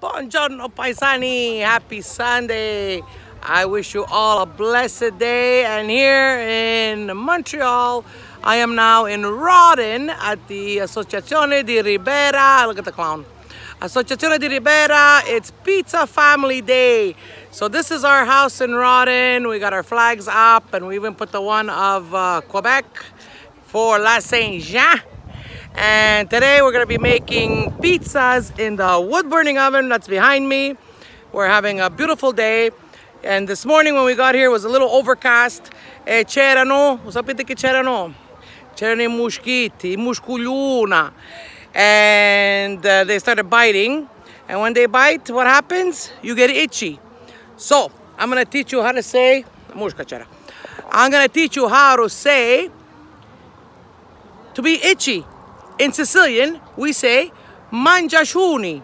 Buongiorno paesani, happy Sunday. I wish you all a blessed day. And here in Montreal, I am now in Rawdon at the Associazione di Ribera. Look at the clown. Associazione di Ribera, it's Pizza Family Day. So this is our house in Rawdon. We got our flags up and we even put the one of Quebec for La Saint-Jean. And today we're gonna be making pizzas in the wood burning oven that's behind me. We're having a beautiful day. And this morning when we got here it was a little overcast. C'erano, sapete che c'erano? C'erano I mosquiti, I musculiuna. And they started biting. And when they bite, what happens? You get itchy. So I'm gonna teach you how to say, I'm gonna teach you how to say to be itchy. In Sicilian, we say mangiashiuni.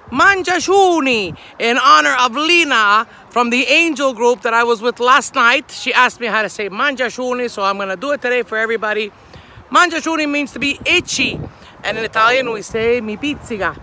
Mangiashiuni, in honor of Lina from the angel group that I was with last night. She asked me how to say mangiashiuni, so I'm gonna do it today for everybody. Mangiashiuni means to be itchy. And in Italian, we say mi pizzica.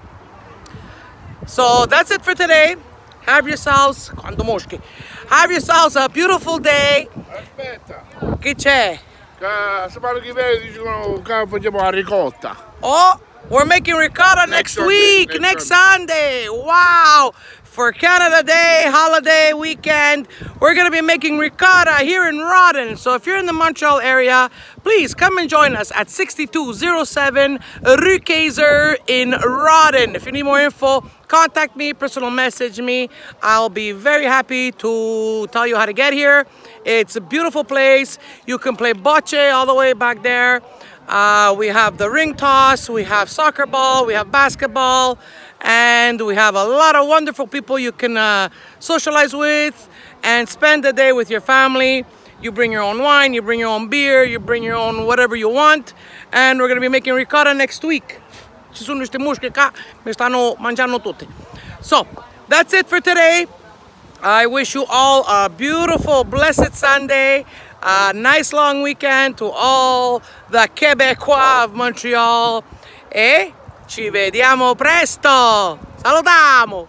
So that's it for today. Have yourselves, have yourselves a beautiful day. Aspetta. Che c'è? Sapevano che dicono che facciamo la ricotta. Oh, we're making ricotta next week, next Sunday. Wow. For Canada Day, holiday weekend, we're going to be making ricotta here in Rawdon. So if you're in the Montreal area, please come and join us at 6207 Rue Kaiser in Rawdon. If you need more info, contact me, personal message me. I'll be very happy to tell you how to get here. It's a beautiful place. You can play bocce all the way back there. We have the ring toss, we have soccer ball, we have basketball, and we have a lot of wonderful people you can socialize with and spend the day with your family. You bring your own wine, you bring your own beer, you bring your own whatever you want, and we're going to be making ricotta next week. Ci sono queste mosche qua, mi stanno mangiando tutte. So, that's it for today. I wish you all a beautiful, blessed Sunday. A nice long weekend to all the Quebecois of Montreal. E ci vediamo presto. Salutamu.